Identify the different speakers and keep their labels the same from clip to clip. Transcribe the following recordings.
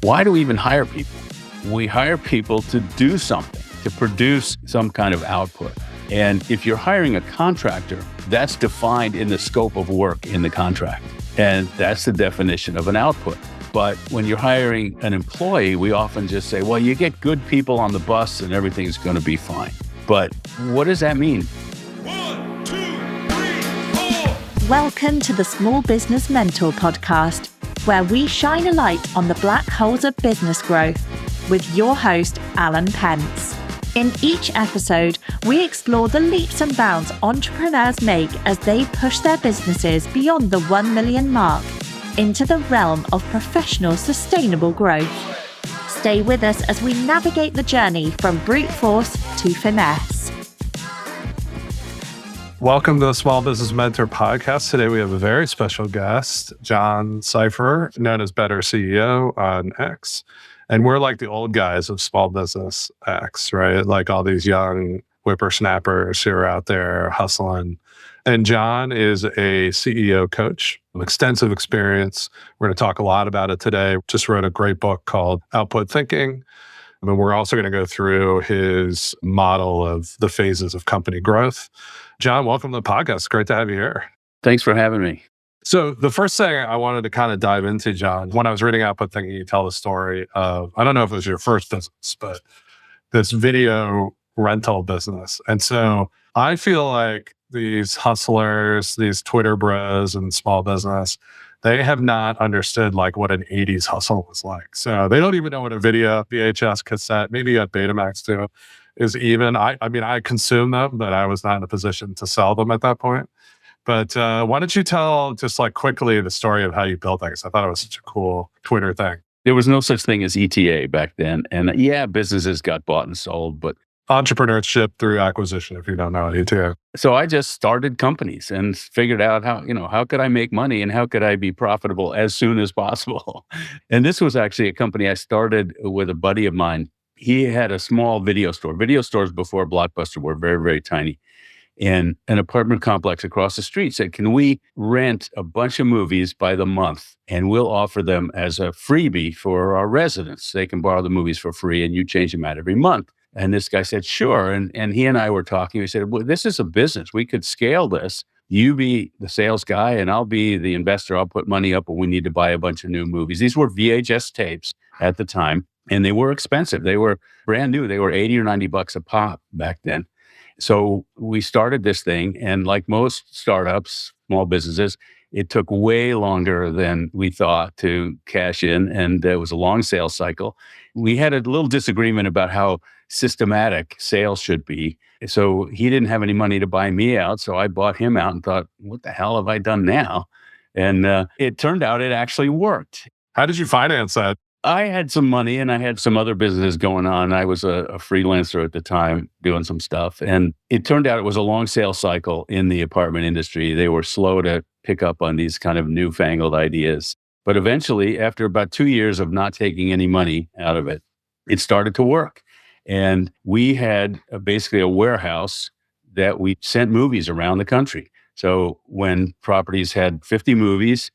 Speaker 1: Why do we even hire people? We hire people to do something, to produce some kind of output. And if you're hiring a contractor, that's defined in the scope of work in the contract. And that's the definition of an output. But when you're hiring an employee, we often just say, well, you get good people on the bus and everything's going to be fine. But what does that mean?
Speaker 2: 1, 2, 3, 4.
Speaker 3: Welcome to the Small Business Mentor podcast, where we shine a light on the black holes of business growth with your host, Alan Pence. In each episode, we explore the leaps and bounds entrepreneurs make as they push their businesses beyond the 1 million mark into the realm of professional sustainable growth. Stay with us as we navigate the journey from brute force to finesse.
Speaker 4: Welcome to the Small Business Mentor podcast. Today we have a very special guest, John Seiffer, known as Better CEO on X. And we're like the old guys of small business X, right? Like all these young whippersnappers who are out there hustling. And John is a CEO coach, extensive experience. We're going to talk a lot about it today. Just wrote a great book called Output Thinking. And we're also going to go through his model of the phases of company growth. John, welcome to the podcast. Great to have you here.
Speaker 1: Thanks for having me.
Speaker 4: So the first thing I wanted to kind of dive into, John, when I was reading Output Thinking, you tell the story of, I don't know if it was your first business, but this video rental business. And so I feel like these hustlers, these Twitter bros and small business, they have not understood like what an 80s hustle was like. So they don't even know what a video, VHS cassette, maybe a Betamax too, is even. I mean, I consume them, but I was not in a position to sell them at that point. But why don't you tell just like quickly the story of how you built that? Because I thought it was such a cool Twitter thing.
Speaker 1: There was no such thing as ETA back then. And yeah, businesses got bought and sold, but
Speaker 4: Entrepreneurship through acquisition, if you don't know ETA.
Speaker 1: so I just started companies and figured out how could I make money and how could I be profitable as soon as possible. And this was actually a company I started with a buddy of mine. He had a small video store. Video stores before Blockbuster were very, very tiny. And an apartment complex across the street said, can we rent a bunch of movies by the month and we'll offer them as a freebie for our residents. They can borrow the movies for free and you change them out every month. And this guy said, sure. And he and I were talking. We said, well, this is a business. We could scale this. You be the sales guy and I'll be the investor. I'll put money up when we need to buy a bunch of new movies. These were VHS tapes at the time and they were expensive. They were brand new. They were $80 or $90 a pop back then. So we started this thing, and like most startups, small businesses, it took way longer than we thought to cash in, and it was a long sales cycle. We had a little disagreement about how systematic sales should be. So he didn't have any money to buy me out, so I bought him out and thought, what the hell have I done now? And it turned out it actually worked.
Speaker 4: How did you finance that?
Speaker 1: I had some money and I had some other businesses going on. I was a freelancer at the time doing some stuff. And it turned out it was a long sales cycle in the apartment industry. They were slow to pick up on these kind of newfangled ideas. But eventually, after about 2 years of not taking any money out of it, it started to work. And we had basically a warehouse that we sent movies around the country. So when properties had 50 movies,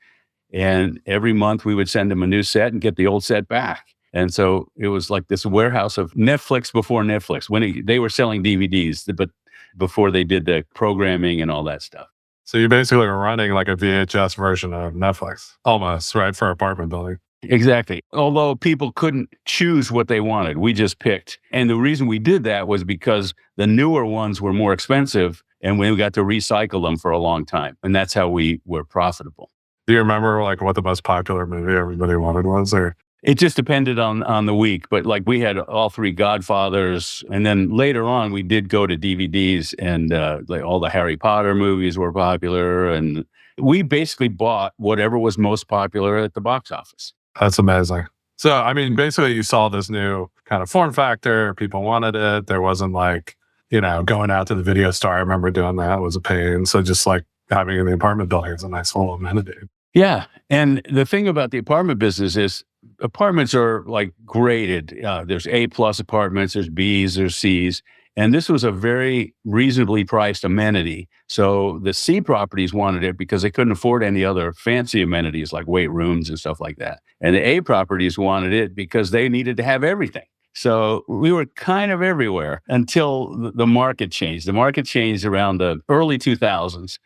Speaker 1: and every month we would send them a new set and get the old set back. And so it was like this warehouse of Netflix before Netflix, when they were selling DVDs, but before they did the programming and all that stuff.
Speaker 4: So you basically were running like a VHS version of Netflix, almost, right, for apartment building.
Speaker 1: Exactly. Although people couldn't choose what they wanted, we just picked. And the reason we did that was because the newer ones were more expensive and we got to recycle them for a long time. And that's how we were profitable.
Speaker 4: Do you remember like what the most popular movie everybody wanted was? Or
Speaker 1: it just depended on the week, but like we had all three Godfathers, and then later on we did go to DVDs, and like all the Harry Potter movies were popular, and we basically bought whatever was most popular at the box office.
Speaker 4: That's amazing. So I mean, basically you saw this new kind of form factor. People wanted it. There wasn't like going out to the video store. I remember doing that. It was a pain. So just like having it in the apartment building is a nice little amenity.
Speaker 1: Yeah. And the thing about the apartment business is apartments are like graded. There's A+ apartments, there's Bs, there's Cs. And this was a very reasonably priced amenity. So the C properties wanted it because they couldn't afford any other fancy amenities like weight rooms and stuff like that. And the A properties wanted it because they needed to have everything. So we were kind of everywhere until the market changed. The market changed around the early 2000s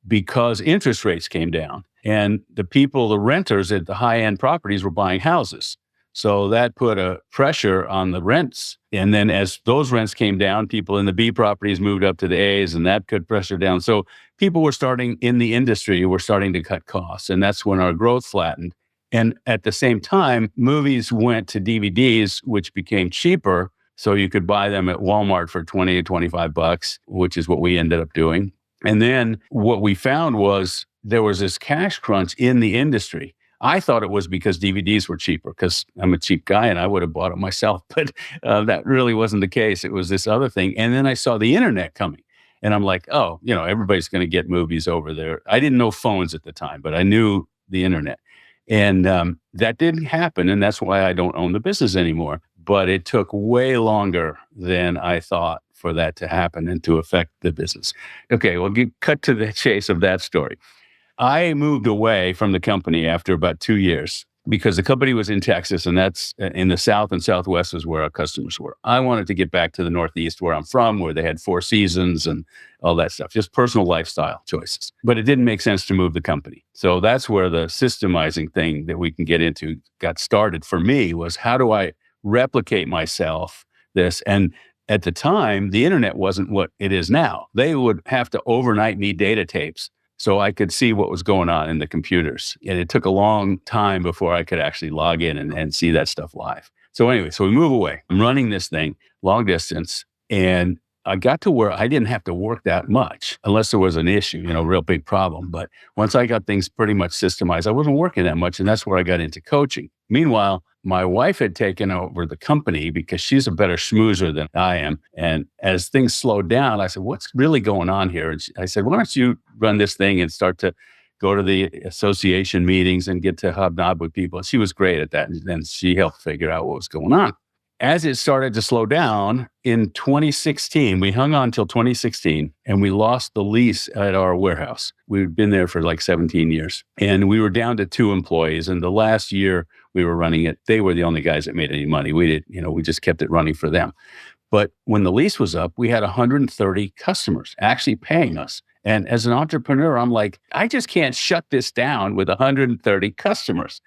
Speaker 1: because interest rates came down and the renters at the high end properties were buying houses. So that put a pressure on the rents. And then as those rents came down, people in the B properties moved up to the A's and that put pressure down. So people were starting in the industry, were starting to cut costs. And that's when our growth flattened. And at the same time, movies went to DVDs, which became cheaper. So you could buy them at Walmart for 20 to 25 bucks, which is what we ended up doing. And then what we found was there was this cash crunch in the industry. I thought it was because DVDs were cheaper because I'm a cheap guy and I would have bought it myself. But that really wasn't the case. It was this other thing. And then I saw the internet coming and I'm like, oh, everybody's going to get movies over there. I didn't know phones at the time, but I knew the internet. And that didn't happen. And that's why I don't own the business anymore. But it took way longer than I thought for that to happen and to affect the business. Okay, well, cut to the chase of that story. I moved away from the company after about 2 years because the company was in Texas and that's in the South and Southwest is where our customers were. I wanted to get back to the Northeast where I'm from, where they had 4 seasons and all that stuff, just personal lifestyle choices. But it didn't make sense to move the company. So that's where the systemizing thing that we can get into got started for me was how do I replicate myself this? And at the time, the internet wasn't what it is now. They would have to overnight me data tapes so I could see what was going on in the computers. And it took a long time before I could actually log in and see that stuff live. So anyway, so we move away. I'm running this thing long distance. And I got to where I didn't have to work that much unless there was an issue, real big problem. But once I got things pretty much systemized, I wasn't working that much. And that's where I got into coaching. Meanwhile, my wife had taken over the company because she's a better schmoozer than I am. And as things slowed down, I said, what's really going on here? And I said, why don't you run this thing and start to go to the association meetings and get to hobnob with people? And she was great at that. And then she helped figure out what was going on. As it started to slow down in 2016, we hung on till 2016 and we lost the lease at our warehouse. We'd been there for like 17 years and we were down to 2 employees. And the last year we were running it, they were the only guys that made any money. We we just kept it running for them. But when the lease was up, we had 130 customers actually paying us. And as an entrepreneur, I'm like, I just can't shut this down with 130 customers.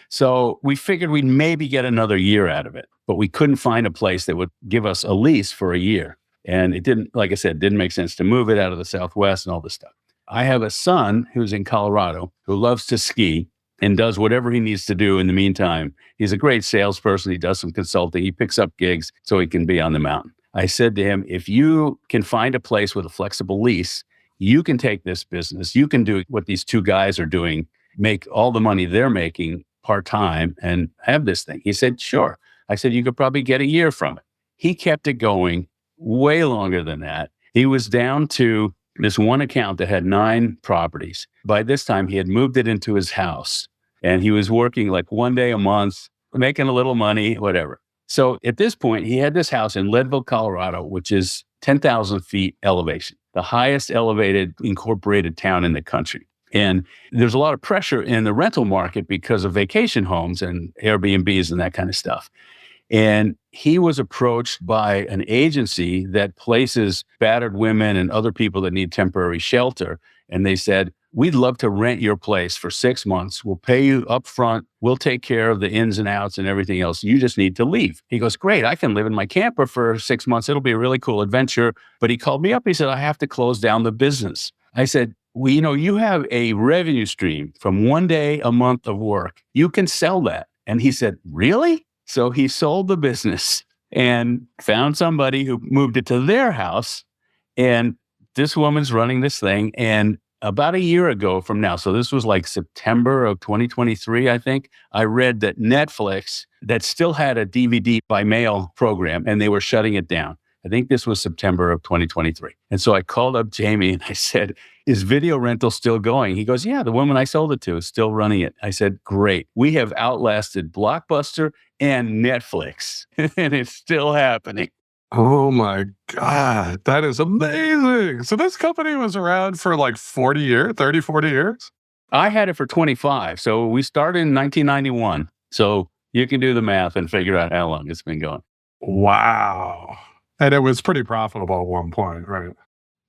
Speaker 1: So we figured we'd maybe get another year out of it, but we couldn't find a place that would give us a lease for a year. And it didn't, like I said, didn't make sense to move it out of the Southwest and all this stuff. I have a son who's in Colorado who loves to ski and does whatever he needs to do in the meantime. He's a great salesperson. He does some consulting. He picks up gigs so he can be on the mountain. I said to him, if you can find a place with a flexible lease, you can take this business. You can do what these 2 guys are doing, make all the money they're making part-time and have this thing. He said, sure. I said, you could probably get a year from it. He kept it going way longer than that. He was down to this one account that had 9 properties. By this time, he had moved it into his house and he was working like 1 day a month, making a little money, whatever. So at this point, he had this house in Leadville, Colorado, which is 10,000 feet elevation, the highest elevated incorporated town in the country. And there's a lot of pressure in the rental market because of vacation homes and Airbnbs and that kind of stuff. And he was approached by an agency that places battered women and other people that need temporary shelter. And they said, we'd love to rent your place for 6 months. We'll pay you up front. We'll take care of the ins and outs and everything else. You just need to leave. He goes, great. I can live in my camper for 6 months. It'll be a really cool adventure. But he called me up. He said, I have to close down the business. I said, well, you have a revenue stream from 1 day a month of work. You can sell that. And he said, really? So he sold the business and found somebody who moved it to their house. And this woman's running this thing. And about a year ago from now, so this was like September of 2023, I think, I read that Netflix, that still had a DVD by mail program, and they were shutting it down. I think this was September of 2023. And so I called up Jamie and I said, is video rental still going? He goes, yeah, the woman I sold it to is still running it. I said, great. We have outlasted Blockbuster and Netflix and it's still happening.
Speaker 4: Oh my God. That is amazing. So this company was around for like 40 years, 30, 40 years?
Speaker 1: I had it for 25. So we started in 1991. So you can do the math and figure out how long it's been going.
Speaker 4: Wow. And it was pretty profitable at one point, right?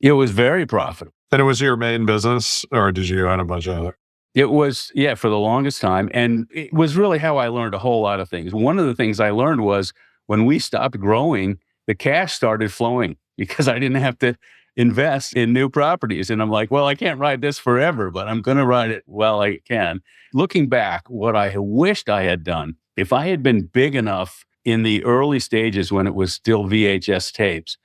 Speaker 1: It was very profitable.
Speaker 4: And it was your main business, or did you own a bunch of other?
Speaker 1: It was, yeah, for the longest time. And it was really how I learned a whole lot of things. One of the things I learned was when we stopped growing, the cash started flowing because I didn't have to invest in new properties. And I'm like, well, I can't ride this forever, but I'm going to ride it while I can. Looking back, what I wished I had done, if I had been big enough in the early stages when it was still VHS tapes,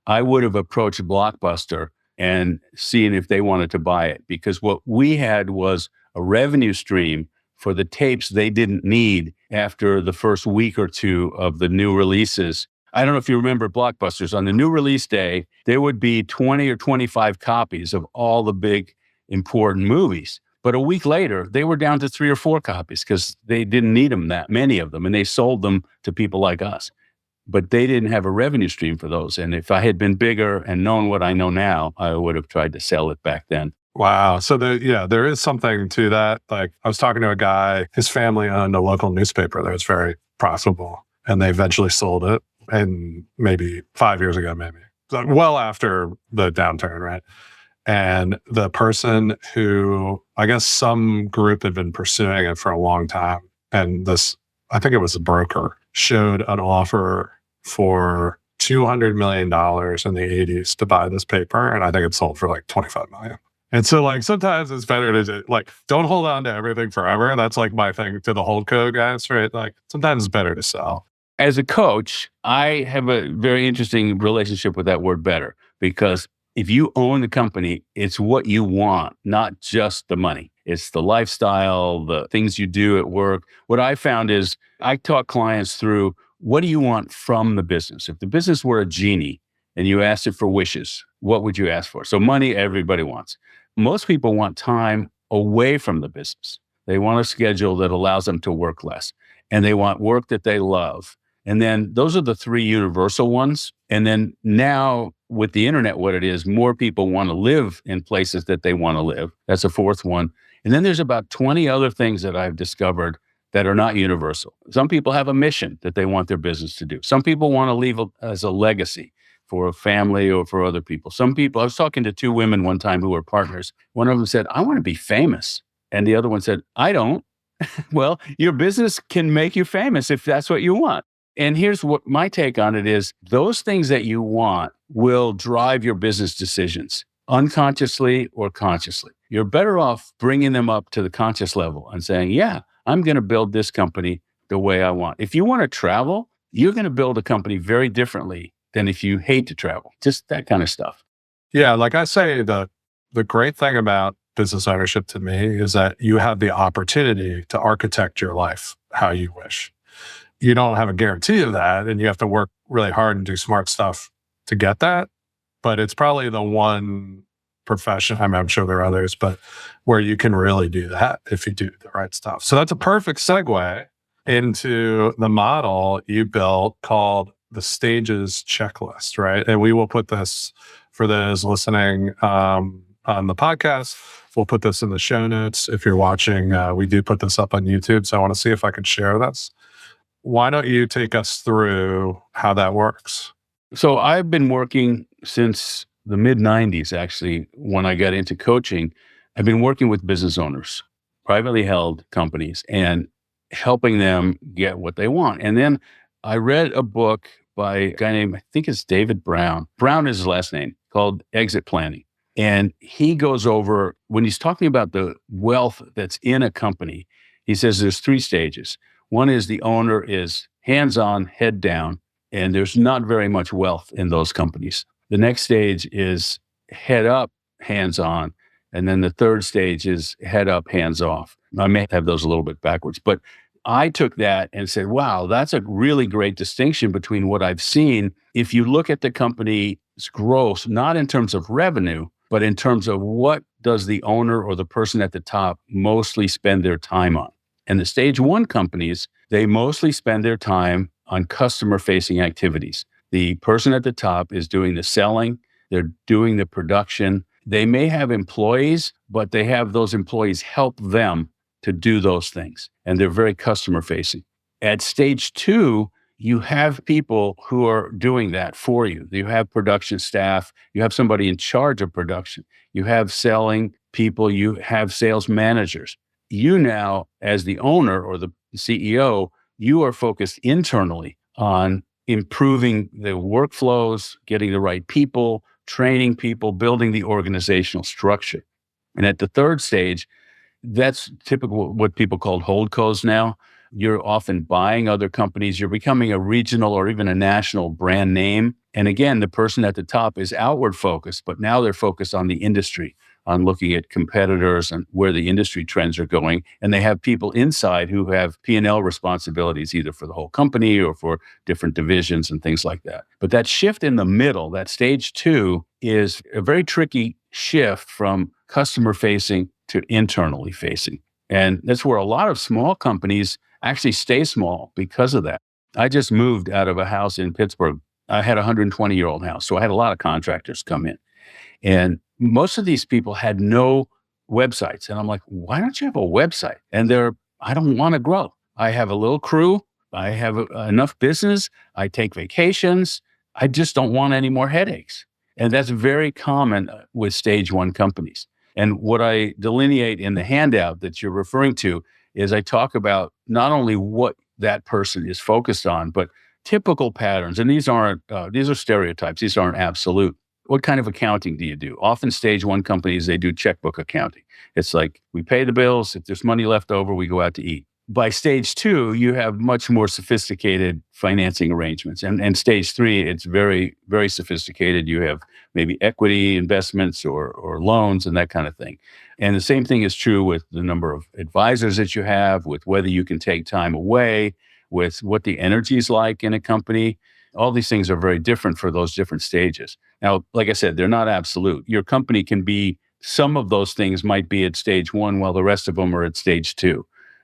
Speaker 1: I would have approached Blockbuster and seen if they wanted to buy it, because what we had was a revenue stream for the tapes they didn't need after the first week or two of the new releases. I don't know if you remember Blockbusters. On the new release day, there would be 20 or 25 copies of all the big important movies. But a week later, they were down to 3 or 4 copies because they didn't need them, that many of them, and they sold them to people like us. But they didn't have a revenue stream for those. And if I had been bigger and known what I know now, I would have tried to sell it back then.
Speaker 4: Wow. So there is something to that. Like I was talking to a guy, his family owned a local newspaper that was very profitable, and they eventually sold it. And maybe 5 years ago, maybe so well after the downturn, right? And the person who, I guess some group had been pursuing it for a long time. And this, I think it was a broker, showed an offer for $200 million in the 80s to buy this paper. And I think it sold for like 25 million. And so like sometimes it's better to like, don't hold on to everything forever. That's like my thing to the holdco guys, right? Like sometimes it's better to sell.
Speaker 1: As a coach, I have a very interesting relationship with that word better, because if you own the company, it's what you want, not just the money. It's the lifestyle, the things you do at work. What I found is I talk clients through, what do you want from the business? If the business were a genie and you asked it for wishes, what would you ask for? So money, everybody wants. Most people want time away from the business. They want a schedule that allows them to work less, and they want work that they love. And then those are the 3 universal ones. And then now with the internet, what it is, more people want to live in places that they want to live. That's a 4th one. And then there's about 20 other things that I've discovered that are not universal. Some people have a mission that they want their business to do. Some people want to leave as a legacy for a family or for other people. Some people, I was talking to 2 women one time who were partners. One of them said, I want to be famous. And the other one said, I don't. Well, your business can make you famous if that's what you want. And here's what my take on it is, those things that you want will drive your business decisions, unconsciously or consciously. You're better off bringing them up to the conscious level and saying, yeah, I'm going to build this company the way I want. If you want to travel, you're going to build a company very differently than if you hate to travel, just that kind of stuff.
Speaker 4: Yeah. Like I say, the great thing about business ownership to me is that you have the opportunity to architect your life how you wish. You don't have a guarantee of that, and you have to work really hard and do smart stuff to get that. But it's probably the one profession, I mean, I'm sure there are others, but where you can really do that if you do the right stuff. So that's a perfect segue into the model you built called the Stages Checklist, right? And we will put this for those listening on the podcast. We'll put this in the show notes. If you're watching, we do put this up on YouTube. So I want to see if I can share this. Why don't you take us through how that works?
Speaker 1: So I've been working since the mid 90s, actually, when I got into coaching. I've been working with business owners, privately held companies, and helping them get what they want. And then I read a book by a guy named, I think it's David Brown. Brown is his last name, called Exit Planning. And he goes over, when he's talking about the wealth that's in a company, he says there's 3 stages. One is the owner is hands-on, head down, and there's not very much wealth in those companies. The next stage is head up, hands-on, and then the 3rd stage is head up, hands off. I may have those a little bit backwards, but I took that and said, wow, that's a really great distinction between what I've seen. If you look at the company's growth, not in terms of revenue, but in terms of what does the owner or the person at the top mostly spend their time on. And the stage 1 companies, they mostly spend their time on customer-facing activities. The person at the top is doing the selling, they're doing the production. They may have employees, but they have those employees help them to do those things. And they're very customer facing. At stage 2, you have people who are doing that for you. You have production staff, you have somebody in charge of production, you have selling people, you have sales managers. You now, as the owner or the CEO, you are focused internally on improving the workflows, getting the right people, training people, building the organizational structure. And at the third stage, that's typical what people call holdcos now. You're often buying other companies. You're becoming a regional or even a national brand name. And again, the person at the top is outward focused, but now they're focused on the industry, on looking at competitors and where the industry trends are going. And they have people inside who have P&L responsibilities, either for the whole company or for different divisions and things like that. But that shift in the middle, that stage 2, is a very tricky shift from customer facing to internally facing. And that's where a lot of small companies actually stay small because of that. I just moved out of a house in Pittsburgh. I had a 120-year-old house, so I had a lot of contractors come in. And most of these people had no websites. And I'm like, why don't you have a website? And I don't want to grow. I have a little crew. I have enough business. I take vacations. I just don't want any more headaches. And that's very common with stage 1 companies. And what I delineate in the handout that you're referring to is I talk about not only what that person is focused on, but typical patterns. And these are stereotypes. These aren't absolute. What kind of accounting do you do? Often stage 1 companies, they do checkbook accounting. It's like, we pay the bills. If there's money left over, we go out to eat. By stage 2, you have much more sophisticated financing arrangements. And stage 3, it's very, very sophisticated. You have maybe equity investments or loans and that kind of thing. And the same thing is true with the number of advisors that you have, with whether you can take time away, with what the energy is like in a company. All these things are very different for those different stages. Now, like I said, they're not absolute. Your company can be, some of those things might be at stage 1 while the rest of them are at stage 2.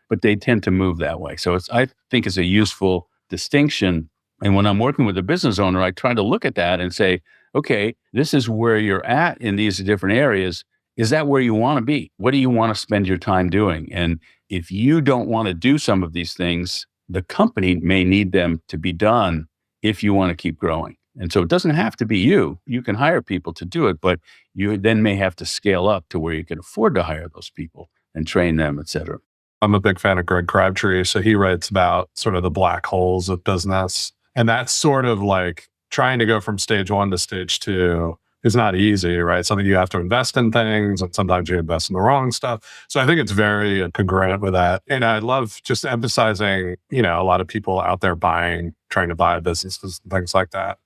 Speaker 1: But they tend to move that way. So I think it's a useful distinction. And when I'm working with a business owner, I try to look at that and say, okay, this is where you're at in these different areas. Is that where you want to be? What do you want to spend your time doing? And if you don't want to do some of these things, the company may need them to be done if you want to keep growing. And so it doesn't have to be you. You can hire people to do it, but you then may have to scale up to where you can afford to hire those people and train them, et cetera.
Speaker 4: I'm a big fan of Greg Crabtree. So he writes about sort of the black holes of business. And that's sort of like trying to go from stage 1 to stage 2 is not easy, right? Something you have to invest in things, and sometimes you invest in the wrong stuff. So I think it's very congruent with that. And I love just emphasizing, a lot of people out there trying to buy businesses and things like that.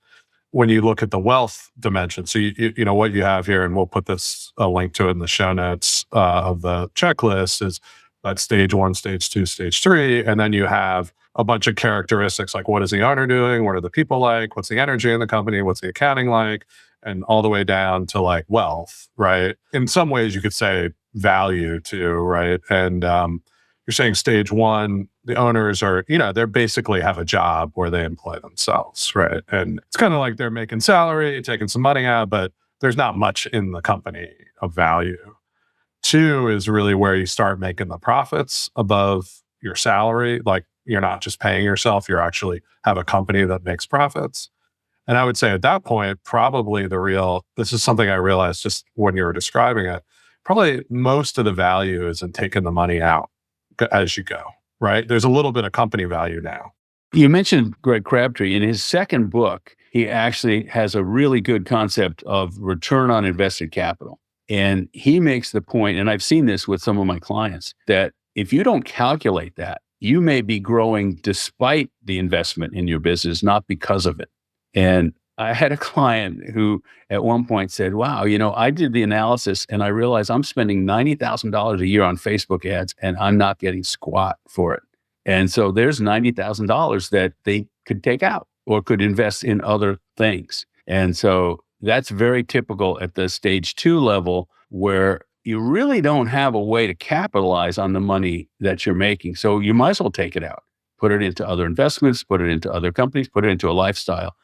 Speaker 4: When you look at the wealth dimension, so you know what you have here, and we'll put a link to it in the show notes of the checklist, is that stage 1, stage 2, stage 3, and then you have a bunch of characteristics like, what is the owner doing? What are the people like? What's the energy in the company? What's the accounting like? And all the way down to like wealth, right? In some ways, you could say value too, right? And you're saying stage 1, the owners are, they basically have a job where they employ themselves, right? And it's kind of like they're making salary, taking some money out, but there's not much in the company of value. 2 is really where you start making the profits above your salary. Like, you're not just paying yourself, you actually have a company that makes profits. And I would say at that point, probably this is something I realized just when you were describing it, probably most of the value is in taking the money out as you go, right? There's a little bit of company value now.
Speaker 1: You mentioned Greg Crabtree. In his second book, he actually has a really good concept of return on invested capital. And he makes the point, and I've seen this with some of my clients, that if you don't calculate that, you may be growing despite the investment in your business, not because of it. And I had a client who at one point said, wow, I did the analysis and I realized I'm spending $90,000 a year on Facebook ads and I'm not getting squat for it. And so there's $90,000 that they could take out or could invest in other things. And so that's very typical at the stage 2 level, where you really don't have a way to capitalize on the money that you're making. So you might as well take it out, put it into other investments, put it into other companies, put it into a lifestyle.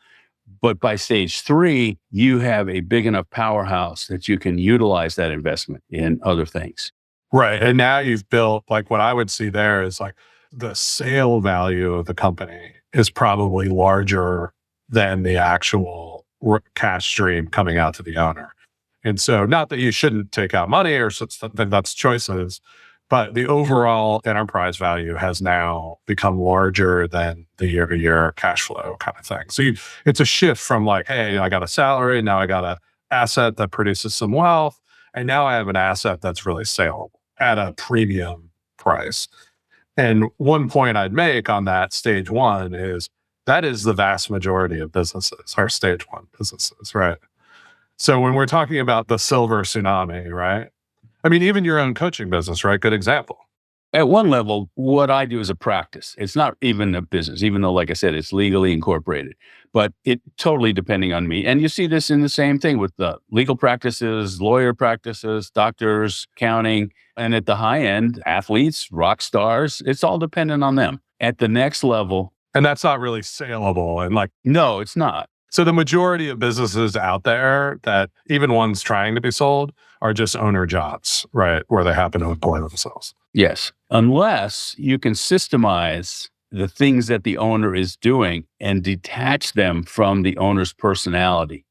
Speaker 1: But by stage 3, you have a big enough powerhouse that you can utilize that investment in other things.
Speaker 4: Right. And now you've built, like, what I would see there is like the sale value of the company is probably larger than the actual cash stream coming out to the owner. And so, not that you shouldn't take out money or something, that's choices, but the overall enterprise value has now become larger than the year to year cash flow kind of thing. So it's a shift from like, hey, I got a salary, now I got an asset that produces some wealth, and now I have an asset that's really saleable at a premium price. And one point I'd make on that stage 1 is that is the vast majority of businesses, our stage 1 businesses, right? So when we're talking about the silver tsunami, right? I mean, even your own coaching business, right? Good example.
Speaker 1: At one level, what I do is a practice. It's not even a business, even though, like I said, it's legally incorporated, but it totally depending on me. And you see this in the same thing with the legal practices, lawyer practices, doctors, accounting, and at the high end, athletes, rock stars, it's all dependent on them. At the next level,
Speaker 4: and that's not really saleable. And like,
Speaker 1: no, it's not.
Speaker 4: So the majority of businesses out there that even ones trying to be sold are just owner jobs, right? Where they happen to employ themselves.
Speaker 1: Yes. Unless you can systemize the things that the owner is doing and detach them from the owner's personality.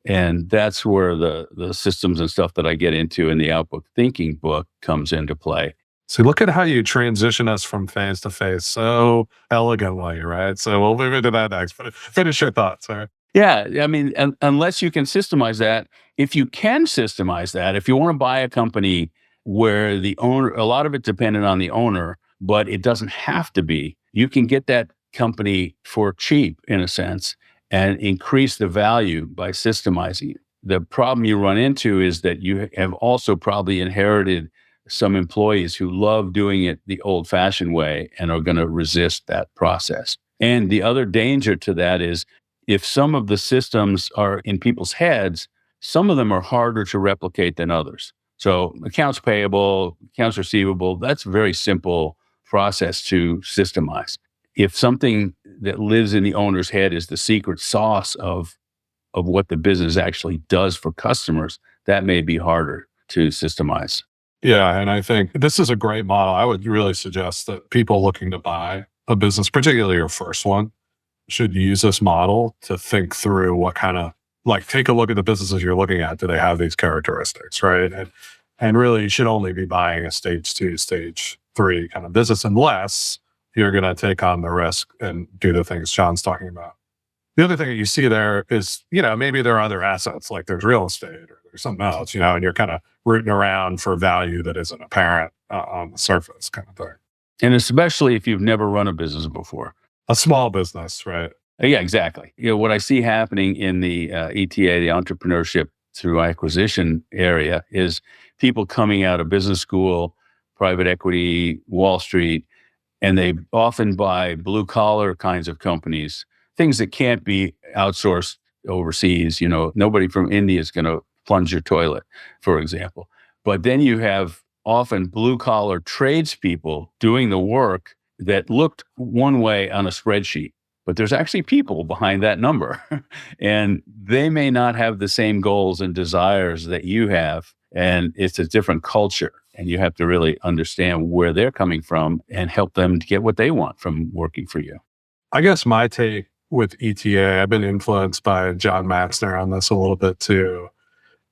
Speaker 1: And that's where the systems and stuff that I get into in the Outbook Thinking book comes into play.
Speaker 4: So look at how you transition us from phase to phase so elegantly, right? So we'll move into that next, but finish your thoughts, all right?
Speaker 1: Yeah, I mean, unless you can systemize that, if you can systemize that, if you want to buy a company where the owner, a lot of it dependent on the owner, but it doesn't have to be, you can get that company for cheap in a sense and increase the value by systemizing it. The problem you run into is that you have also probably inherited some employees who love doing it the old-fashioned way and are going to resist that process. And the other danger to that is if some of the systems are in people's heads, some of them are harder to replicate than others. So accounts payable, accounts receivable, that's a very simple process to systemize. If something that lives in the owner's head is the secret sauce of what the business actually does for customers, that may be harder to systemize.
Speaker 4: Yeah, and I think this is a great model. I would really suggest that people looking to buy a business, particularly your first one, should use this model to think through what kind of, like, take a look at the businesses you're looking at. Do they have these characteristics, right? And really, you should only be buying a stage 2, stage 3 kind of business unless you're going to take on the risk and do the things John's talking about. The other thing that you see there is, maybe there are other assets, like there's real estate or there's something else, and you're kind of rooting around for value that isn't apparent on the surface kind of thing.
Speaker 1: And especially if you've never run a business before.
Speaker 4: A small business, right?
Speaker 1: Yeah, exactly. What I see happening in the ETA, the entrepreneurship through acquisition area, is people coming out of business school, private equity, Wall Street, and they often buy blue collar kinds of companies, things that can't be outsourced overseas. Nobody from India is going to plunge your toilet, for example. But then you have often blue collar tradespeople doing the work that looked one way on a spreadsheet, but there's actually people behind that number. And they may not have the same goals and desires that you have. And it's a different culture. And you have to really understand where they're coming from and help them to get what they want from working for you.
Speaker 4: I guess my take with ETA, I've been influenced by John Matzner on this a little bit too,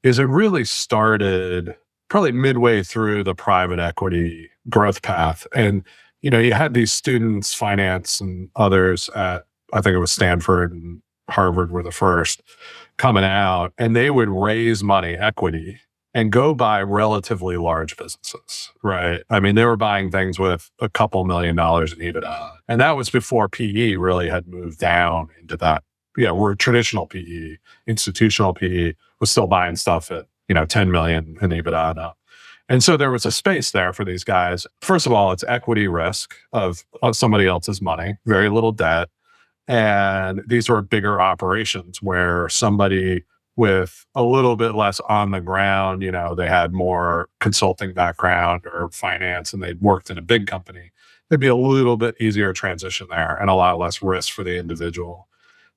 Speaker 4: is it really started probably midway through the private equity growth path. And you had these students, finance and others at, I think it was Stanford and Harvard were the first coming out, and they would raise money, equity, and go buy relatively large businesses, right? I mean, they were buying things with a couple $1 million in EBITDA. And that was before PE really had moved down into that. Where traditional PE, institutional PE was still buying stuff at, 10 million in EBITDA now. And so there was a space there for these guys. First of all, it's equity risk of somebody else's money, very little debt. And these were bigger operations where somebody with a little bit less on the ground, they had more consulting background or finance and they'd worked in a big company, it'd be a little bit easier transition there and a lot less risk for the individual.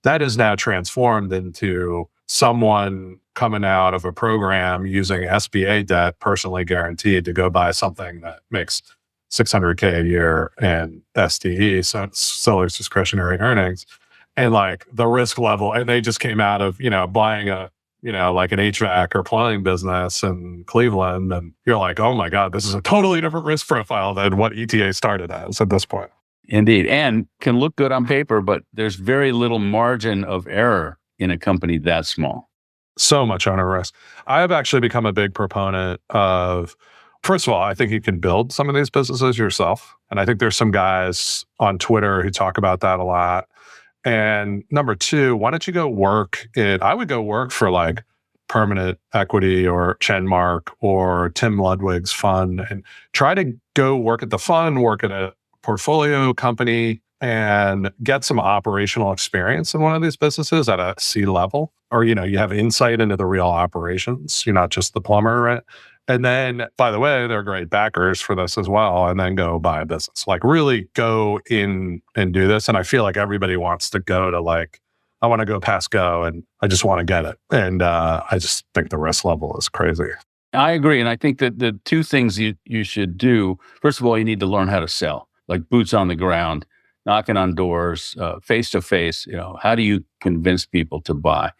Speaker 4: That is now transformed into someone coming out of a program using SBA debt, personally guaranteed, to go buy something that makes 600K a year in SDE, so it's seller's discretionary earnings. And like the risk level, and they just came out of, buying like an HVAC or plumbing business in Cleveland. And you're like, oh my God, this is a totally different risk profile than what ETA started as at this point.
Speaker 1: Indeed. And can look good on paper, but there's very little margin of error in a company that small.
Speaker 4: So much owner risk. I have actually become a big proponent of, first of all, I think you can build some of these businesses yourself. And I think there's some guys on Twitter who talk about that a lot. And number two, why don't you go work I would go work for like Permanent Equity or Chenmark or Tim Ludwig's fund, and try to go work at the fund, work at a portfolio company, and get some operational experience in one of these businesses at a C level. Or, you have insight into the real operations. You're not just the plumber, right? And then, by the way, they're great backers for this as well. And then go buy a business. Like really go in and do this. And I feel like everybody wants to go to like, I want to go past go and I just want to get it. And I just think the risk level is crazy.
Speaker 1: I agree. And I think that the two things you should do, first of all, you need to learn how to sell, like boots on the ground, knocking on doors, face to face. How do you convince people to buy?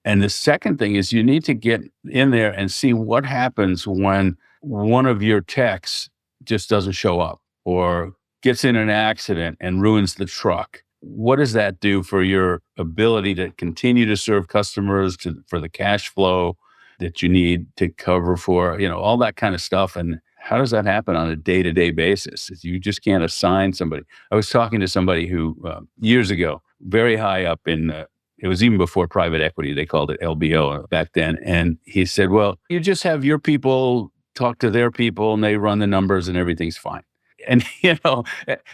Speaker 1: And the second thing is you need to get in there and see what happens when one of your techs just doesn't show up or gets in an accident and ruins the truck. What does that do for your ability to continue to serve customers, for the cash flow that you need to cover for, all that kind of stuff? And how does that happen on a day-to-day basis? You just can't assign somebody. I was talking to somebody who years ago, very high up in it was even before private equity. They called it LBO back then. And he said, well, you just have your people talk to their people and they run the numbers and everything's fine. And,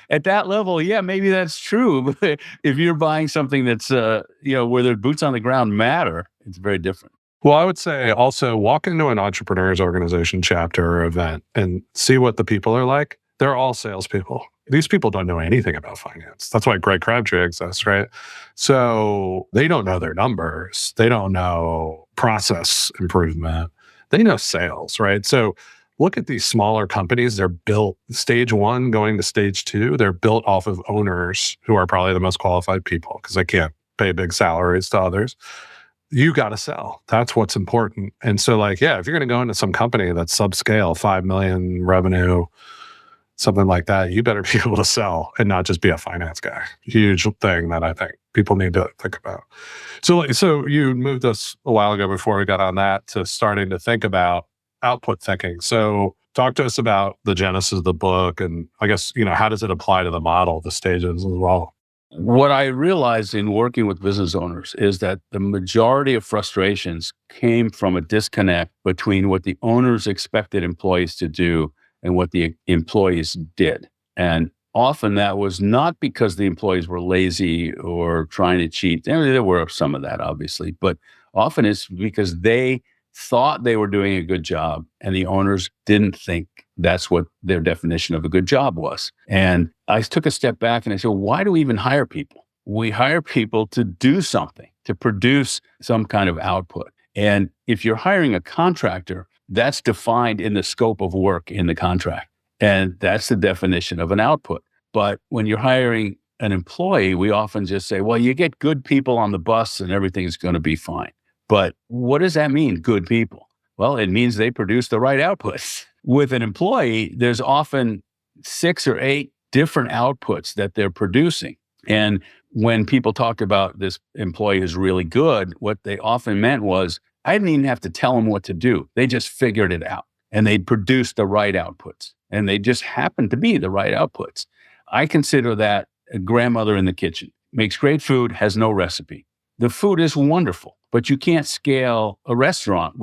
Speaker 1: at that level, yeah, maybe that's true. But if you're buying something that's, where the boots on the ground matter, it's very different.
Speaker 4: Well, I would say also walk into an entrepreneurs organization chapter or event and see what the people are like. They're all salespeople. These people don't know anything about finance. That's why Greg Crabtree exists, right? So they don't know their numbers. They don't know process improvement. They know sales, right? So look at these smaller companies. They're built stage one going to stage two. They're built off of owners who are probably the most qualified people because they can't pay big salaries to others. You got to sell. That's what's important. And so if you're going to go into some company that's subscale, 5 million revenue, something like that, you better be able to sell and not just be a finance guy. Huge thing that I think people need to think about. So you moved us a while ago before we got on that to starting to think about output thinking. So talk to us about the genesis of the book and I guess, how does it apply to the model, the stages as well?
Speaker 1: What I realized in working with business owners is that the majority of frustrations came from a disconnect between what the owners expected employees to do and what the employees did. And often that was not because the employees were lazy or trying to cheat. There were some of that, obviously, but often it's because they thought they were doing a good job and the owners didn't think that's what their definition of a good job was. And I took a step back and I said, why do we even hire people? We hire people to do something, to produce some kind of output. And if you're hiring a contractor, that's defined in the scope of work in the contract. And that's the definition of an output. But when you're hiring an employee, we often just say, well, you get good people on the bus and everything's going to be fine. But what does that mean, good people? Well, it means they produce the right outputs. With an employee, there's often 6 or 8 different outputs that they're producing. And when people talked about this employee who's really good, what they often meant was, I didn't even have to tell them what to do. They just figured it out and they produced the right outputs and they just happened to be the right outputs. I consider that a grandmother in the kitchen, makes great food, has no recipe. The food is wonderful, but you can't scale a restaurant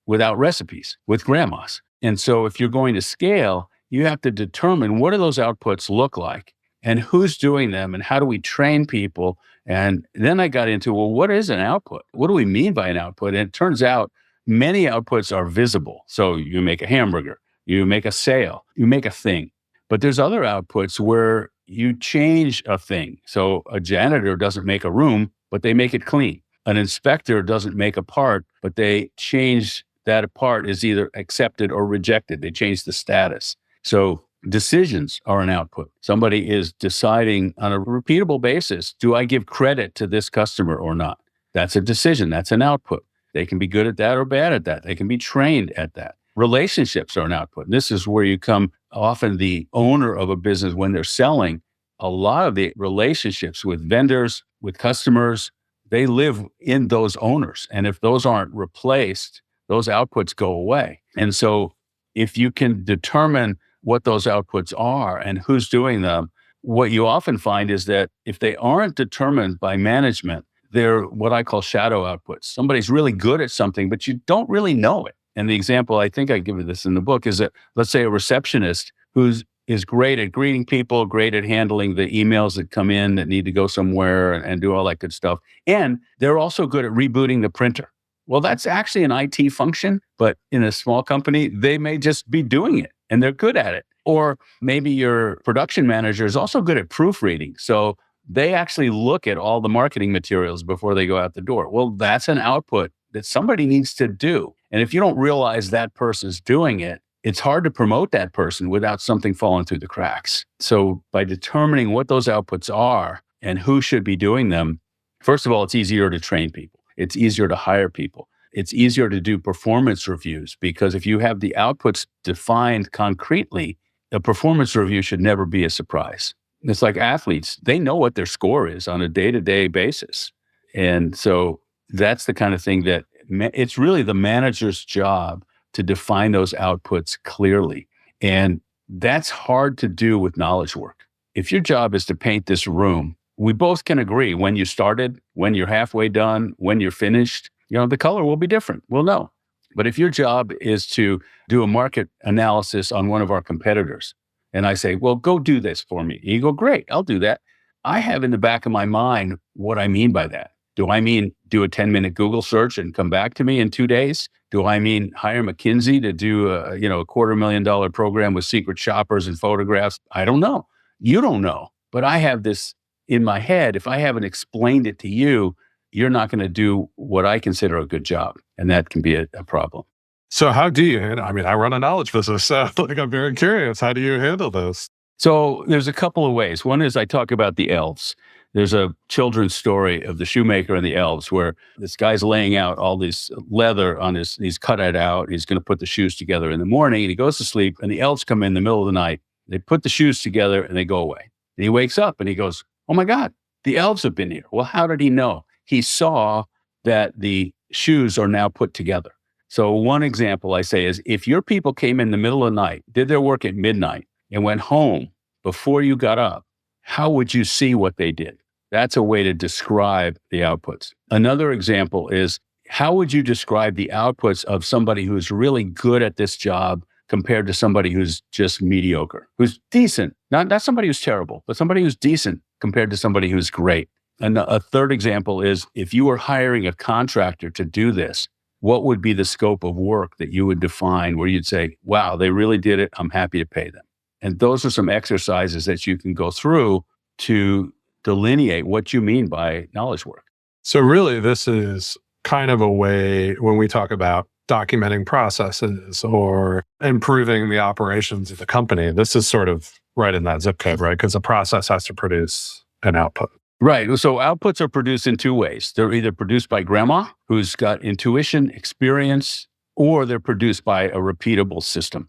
Speaker 1: without recipes, with grandmas. And so if you're going to scale, you have to determine what do those outputs look like and who's doing them and how do we train people. And then I got into, well, what is an output? What do we mean by an output? And it turns out many outputs are visible. So you make a hamburger, you make a sale, you make a thing. But there's other outputs where you change a thing. So a janitor doesn't make a room, but they make it clean. An inspector doesn't make a part, but they change that part is either accepted or rejected. They change the status. So decisions are an output. Somebody is deciding on a repeatable basis, do I give credit to this customer or not? That's a decision. That's an output. They can be good at that or bad at that. They can be trained at that. Relationships are an output. And this is where you come, often the owner of a business, when they're selling, a lot of the relationships with vendors, with customers, they live in those owners. And if those aren't replaced, those outputs go away. And so if you can determine what those outputs are and who's doing them, what you often find is that if they aren't determined by management, they're what I call shadow outputs. Somebody's really good at something, but you don't really know it. And the example, I think I give you this in the book, is that let's say a receptionist is great at greeting people, great at handling the emails that come in that need to go somewhere and do all that good stuff. And they're also good at rebooting the printer. Well, that's actually an IT function, but in a small company, they may just be doing it and they're good at it. Or maybe your production manager is also good at proofreading. So they actually look at all the marketing materials before they go out the door. Well, that's an output that somebody needs to do. And if you don't realize that person's doing it, it's hard to promote that person without something falling through the cracks. So by determining what those outputs are and who should be doing them, first of all, it's easier to train people. It's easier to hire people. It's easier to do performance reviews because if you have the outputs defined concretely, a performance review should never be a surprise. It's like athletes. They know what their score is on a day-to-day basis. And so that's the kind of thing that it's really the manager's job to define those outputs clearly. And that's hard to do with knowledge work. If your job is to paint this room, we both can agree when you started, when you're halfway done, when you're finished, the color will be different. We'll know. But if your job is to do a market analysis on one of our competitors, and I say, well, go do this for me. You go, great, I'll do that. I have in the back of my mind what I mean by that. Do I mean do a 10-minute Google search and come back to me in 2 days? Do I mean hire McKinsey to do a $250,000 program with secret shoppers and photographs? I don't know. You don't know. But I have this in my head. If I haven't explained it to you, you're not going to do what I consider a good job. And that can be a problem.
Speaker 4: So how do you, I run a knowledge business, so I'm very curious. How do you handle this?
Speaker 1: So there's a couple of ways. One is I talk about the elves. There's a children's story of the shoemaker and the elves where this guy's laying out all this leather on he's cut it out. He's going to put the shoes together in the morning and he goes to sleep and the elves come in the middle of the night. They put the shoes together and they go away. And he wakes up and he goes, oh my God, the elves have been here. Well, how did he know? He saw that the shoes are now put together. So one example I say is if your people came in the middle of the night, did their work at midnight and went home before you got up, how would you see what they did? That's a way to describe the outputs. Another example is how would you describe the outputs of somebody who's really good at this job compared to somebody who's just mediocre, who's decent, not somebody who's terrible, but somebody who's decent compared to somebody who's great. And a third example is if you were hiring a contractor to do this, what would be the scope of work that you would define where you'd say, wow, they really did it. I'm happy to pay them. And those are some exercises that you can go through to delineate what you mean by knowledge work.
Speaker 4: So really, this is kind of a way when we talk about documenting processes or improving the operations of the company, this is sort of right in that zip code, right? Because a process has to produce an output.
Speaker 1: Right. So outputs are produced in two ways. They're either produced by grandma, who's got intuition, experience, or they're produced by a repeatable system.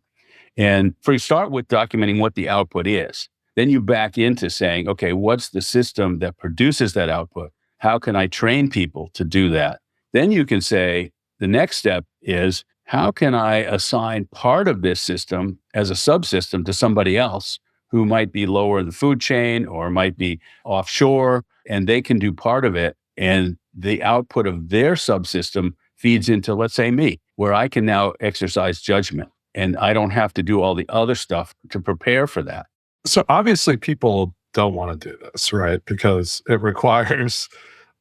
Speaker 1: And you start with documenting what the output is. Then you back into saying, okay, what's the system that produces that output? How can I train people to do that? Then you can say, the next step is, how can I assign part of this system as a subsystem to somebody else who might be lower in the food chain or might be offshore, and they can do part of it. And the output of their subsystem feeds into, let's say, me, where I can now exercise judgment. And I don't have to do all the other stuff to prepare for that.
Speaker 4: So obviously people don't want to do this, right? Because it requires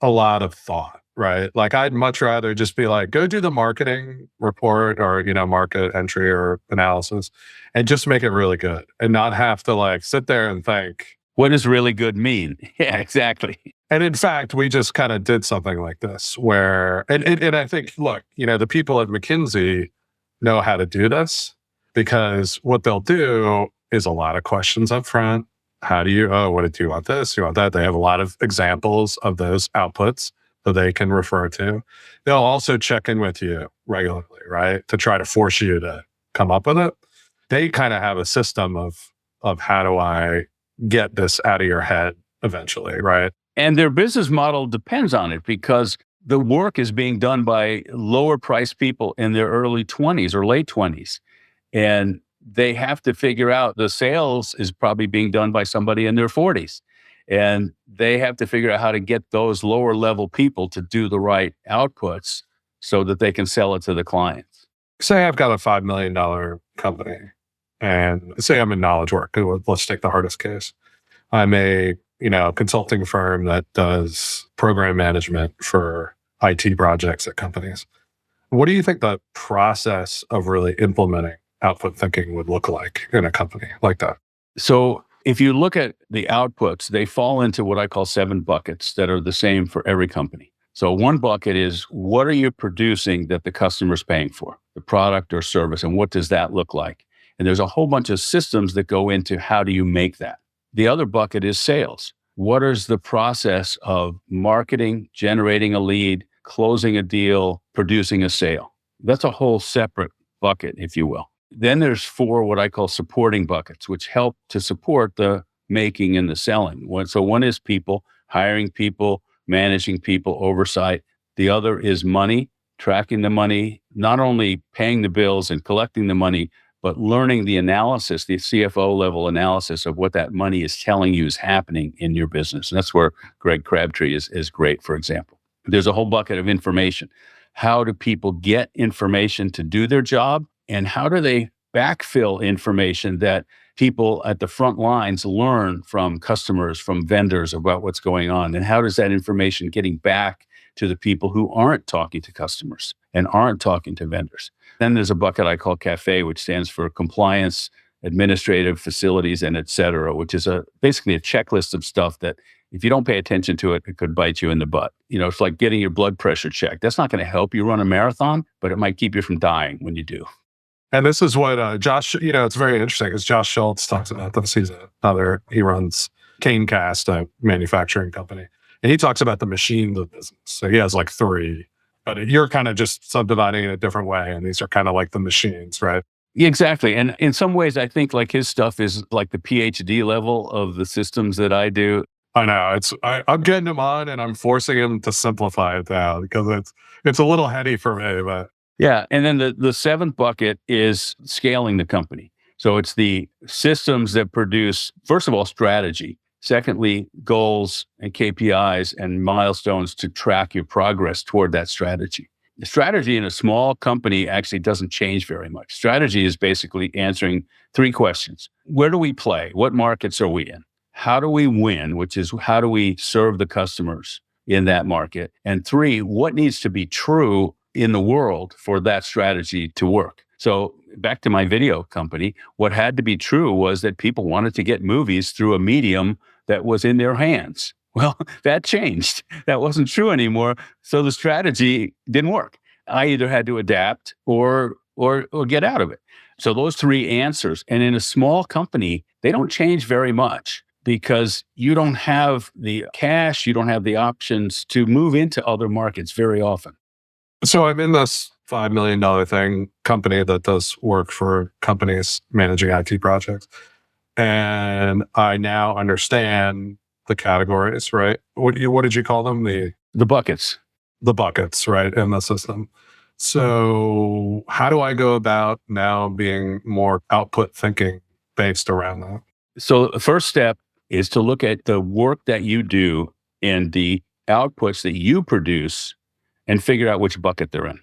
Speaker 4: a lot of thought, right? Like I'd much rather just be like, go do the marketing report or, market entry or analysis and just make it really good and not have to like sit there and think.
Speaker 1: What does really good mean? Yeah, exactly.
Speaker 4: And in fact, we just kind of did something like this where, and I think, look, the people at McKinsey know how to do this, because what they'll do is a lot of questions up front. How do you, what do you want this? You want that? They have a lot of examples of those outputs that they can refer to. They'll also check in with you regularly, right? To try to force you to come up with it. They kind of have a system of how do I get this out of your head eventually, right?
Speaker 1: And their business model depends on it, because the work is being done by lower priced people in their early 20s or late 20s. And they have to figure out the sales is probably being done by somebody in their 40s. And they have to figure out how to get those lower level people to do the right outputs so that they can sell it to the clients.
Speaker 4: Say I've got a $5 million company, and say I'm in knowledge work. Let's take the hardest case. I'm a consulting firm that does program management for IT projects at companies. What do you think the process of really implementing output thinking would look like in a company like that?
Speaker 1: So if you look at the outputs, they fall into what I call 7 buckets that are the same for every company. So one bucket is, what are you producing that the customer's paying for, the product or service, and what does that look like? And there's a whole bunch of systems that go into how do you make that. The other bucket is sales. What is the process of marketing, generating a lead, closing a deal, producing a sale? That's a whole separate bucket, if you will. Then there's 4 what I call supporting buckets, which help to support the making and the selling. So one is people, hiring people, managing people, oversight. The other is money, tracking the money, not only paying the bills and collecting the money, but learning the analysis, the CFO level analysis of what that money is telling you is happening in your business. And that's where Greg Crabtree is great, for example. There's a whole bucket of information. How do people get information to do their job? And how do they backfill information that people at the front lines learn from customers, from vendors about what's going on? And how does that information getting back to the people who aren't talking to customers and aren't talking to vendors? Then there's a bucket I call CAFE, which stands for compliance, administrative, facilities, and et cetera, which is basically a checklist of stuff that if you don't pay attention to it, it could bite you in the butt. It's like getting your blood pressure checked. That's not going to help you run a marathon, but it might keep you from dying when you do.
Speaker 4: And this is what Josh, it's very interesting because Josh Schultz talks about this. He runs Canecast, a manufacturing company. And he talks about the machines of business. So he has like 3, but you're kind of just subdividing in a different way. And these are kind of like the machines, right?
Speaker 1: Yeah, exactly. And in some ways, I think like his stuff is like the PhD level of the systems that I do.
Speaker 4: I know I'm getting him on and I'm forcing him to simplify it down because it's a little heady for me, but.
Speaker 1: Yeah. And then the 7th bucket is scaling the company. So it's the systems that produce, first of all, strategy. Secondly, goals and KPIs and milestones to track your progress toward that strategy. The strategy in a small company actually doesn't change very much. Strategy is basically answering 3 questions. Where do we play? What markets are we in? How do we win? Which is, how do we serve the customers in that market? And 3, what needs to be true in the world for that strategy to work? So back to my video company, what had to be true was that people wanted to get movies through a medium that was in their hands. Well, that changed. That wasn't true anymore. So the strategy didn't work. I either had to adapt or get out of it. So those 3 answers. And in a small company, they don't change very much because you don't have the cash, you don't have the options to move into other markets very often.
Speaker 4: So I'm in this $5 million company that does work for companies managing IT projects. And I now understand the categories, right? What did you call them?
Speaker 1: The buckets.
Speaker 4: The buckets, right, in the system. So how do I go about now being more output thinking based around that?
Speaker 1: So the first step is to look at the work that you do and the outputs that you produce and figure out which bucket they're in.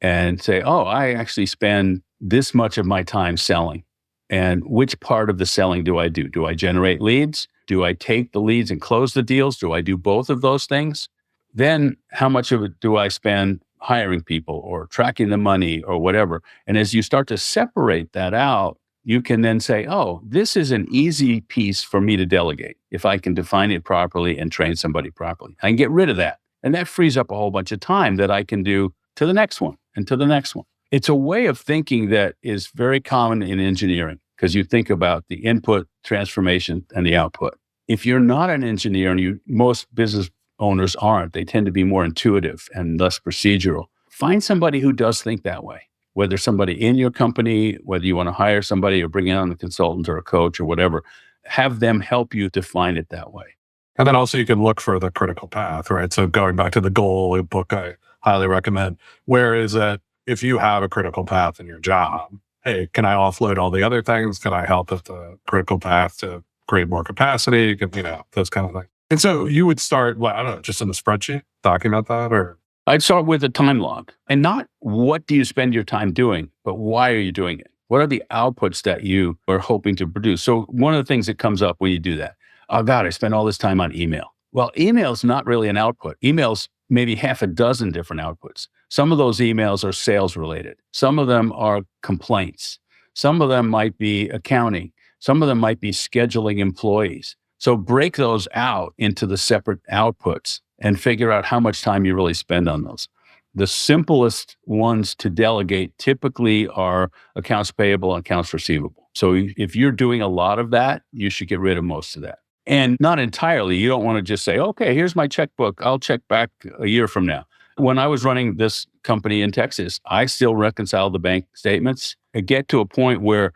Speaker 1: And say, I actually spend this much of my time selling. And which part of the selling do I do? Do I generate leads? Do I take the leads and close the deals? Do I do both of those things? Then how much of it do I spend hiring people or tracking the money or whatever? And as you start to separate that out, you can then say, oh, this is an easy piece for me to delegate if I can define it properly and train somebody properly. I can get rid of that. And that frees up a whole bunch of time that I can do to the next one and to the next one. It's a way of thinking that is very common in engineering because you think about the input, transformation, and the output. If you're not an engineer, and most business owners aren't, they tend to be more intuitive and less procedural. Find somebody who does think that way. Whether somebody in your company, whether you want to hire somebody or bring on a consultant or a coach or whatever, have them help you define it that way.
Speaker 4: And then also you can look for the critical path, right? So going back to the goal book, I highly recommend. Where is it if you have a critical path in your job? Hey, can I offload all the other things? Can I help with the critical path to create more capacity? Those kind of things. And so you would start, I don't know, just in a spreadsheet, document that, or?
Speaker 1: I'd start with a time log, and not what do you spend your time doing, but why are you doing it? What are the outputs that you are hoping to produce? So one of the things that comes up when you do that, oh God, I spent all this time on email. Well, email's not really an output. Email's maybe half a dozen different outputs. Some of those emails are sales related. Some of them are complaints. Some of them might be accounting. Some of them might be scheduling employees. So break those out into the separate outputs and figure out how much time you really spend on those. The simplest ones to delegate typically are accounts payable and accounts receivable. So if you're doing a lot of that, you should get rid of most of that. And not entirely. You don't want to just say, okay, here's my checkbook. I'll check back a year from now. When I was running this company in Texas, I still reconcile the bank statements and get to a point where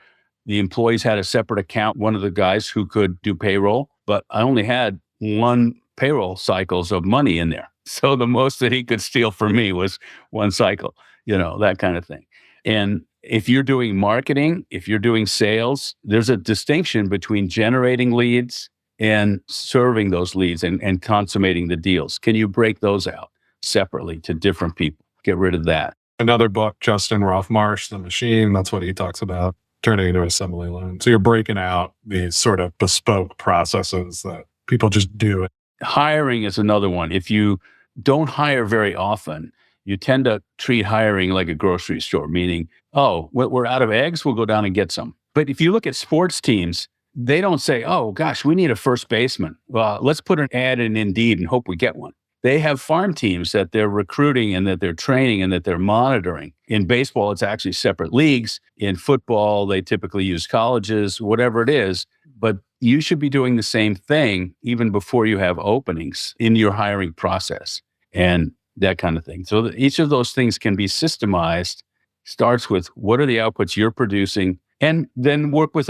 Speaker 1: the employees had a separate account, one of the guys who could do payroll, but I only had one payroll cycles of money in there. So the most that he could steal from me was one cycle, that kind of thing. And if you're doing marketing, if you're doing sales, there's a distinction between generating leads and serving those leads and consummating the deals. Can you break those out separately to different people? Get rid of that.
Speaker 4: Another book, Justin Rothmarsh, The Machine, that's what he talks about, turning into assembly line. So you're breaking out these sort of bespoke processes that people just do.
Speaker 1: Hiring is another one. If you don't hire very often, you tend to treat hiring like a grocery store, meaning, oh, we're out of eggs, we'll go down and get some. But if you look at sports teams, they don't say, oh, gosh, we need a first baseman. Well, let's put an ad in Indeed and hope we get one. They have farm teams that they're recruiting and that they're training and that they're monitoring. In baseball, it's actually separate leagues. In football, they typically use colleges, whatever it is. But you should be doing the same thing even before you have openings in your hiring process and that kind of thing. So each of those things can be systemized, starts with what are the outputs you're producing, and then work with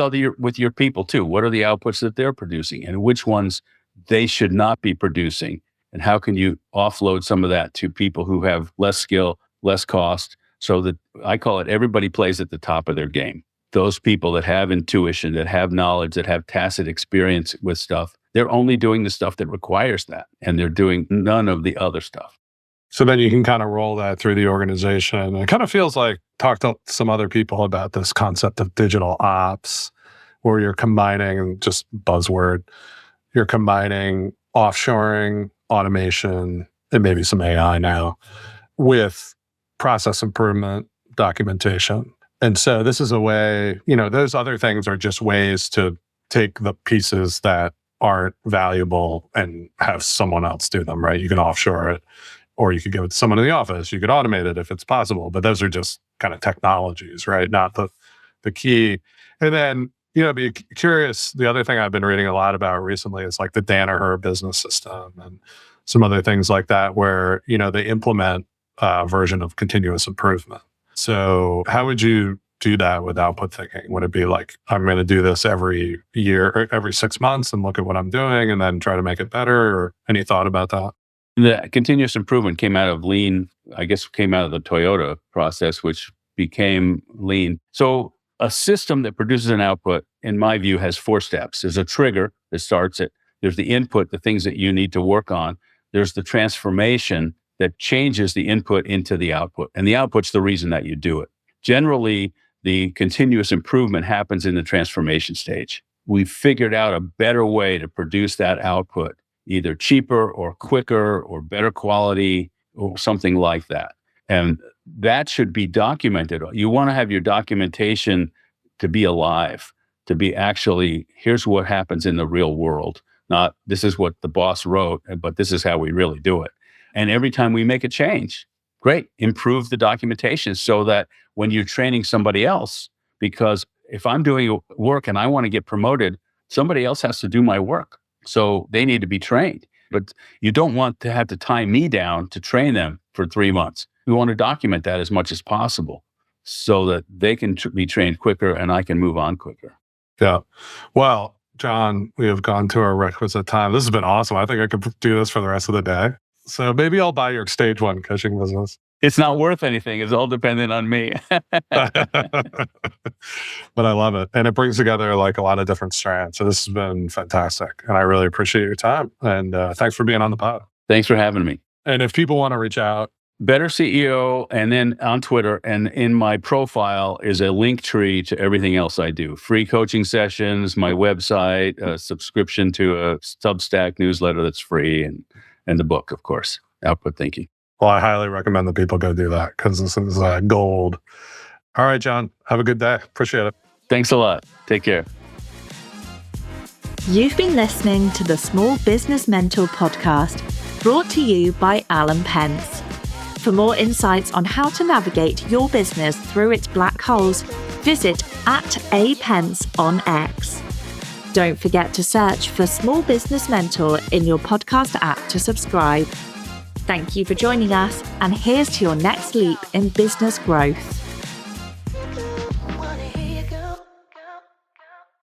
Speaker 1: your people too. What are the outputs that they're producing and which ones they should not be producing? And how can you offload some of that to people who have less skill, less cost, so that I call it everybody plays at the top of their game. Those people that have intuition, that have knowledge, that have tacit experience with stuff, they're only doing the stuff that requires that, and they're doing none of the other stuff.
Speaker 4: So then you can kind of roll that through the organization. And it kind of feels like, talk to some other people about this concept of digital ops, where you're combining, just buzzword, you're combining offshoring, automation, and maybe some AI now with process improvement, documentation. And so this is a way, those other things are just ways to take the pieces that aren't valuable and have someone else do them, right? You can offshore it, or you could give it to someone in the office. You could automate it if it's possible, but those are just kind of technologies, right? Not the key. And then, be curious, the other thing I've been reading a lot about recently is like the Danaher business system and some other things like that, where, they implement a version of continuous improvement. So how would you do that with output thinking? Would it be like, I'm going to do this every year or every 6 months and look at what I'm doing and then try to make it better? Or any thought about that?
Speaker 1: The continuous improvement came out of lean, I guess came out of the Toyota process, which became lean. So a system that produces an output, in my view, has 4 steps. There's a trigger that starts it. There's the input, the things that you need to work on. There's the transformation that changes the input into the output. And the output's the reason that you do it. Generally, the continuous improvement happens in the transformation stage. We've figured out a better way to produce that output, either cheaper or quicker or better quality or something like that. And that should be documented. You want to have your documentation to be alive, to be actually, here's what happens in the real world. Not this is what the boss wrote, but this is how we really do it. And every time we make a change, great, improve the documentation so that when you're training somebody else, because if I'm doing work and I want to get promoted, somebody else has to do my work. So they need to be trained. But you don't want to have to tie me down to train them for 3 months. We want to document that as much as possible so that they can be trained quicker and I can move on quicker.
Speaker 4: Yeah. Well, John, we have gone to our requisite time. This has been awesome. I think I could do this for the rest of the day. So maybe I'll buy your stage one coaching business.
Speaker 1: It's not worth anything. It's all dependent on me.
Speaker 4: But I love it. And it brings together like a lot of different strands. So this has been fantastic. And I really appreciate your time. And thanks for being on the pod.
Speaker 1: Thanks for having me.
Speaker 4: And if people want to reach out,
Speaker 1: Better CEO, and then on Twitter, and in my profile is a link tree to everything else I do. Free coaching sessions, my website, a subscription to a Substack newsletter that's free, and the book, of course, Output Thinking.
Speaker 4: well, I highly recommend that people go do that because this is gold. All right, John, have a good day. Appreciate it.
Speaker 1: Thanks a lot. Take care.
Speaker 3: You've been listening to the Small Business Mentor podcast, brought to you by Alan Pence. For more insights on how to navigate your business through its black holes, visit @apence on X. Don't forget to search for Small Business Mentor in your podcast app to subscribe. Thank you for joining us, and here's to your next leap in business growth.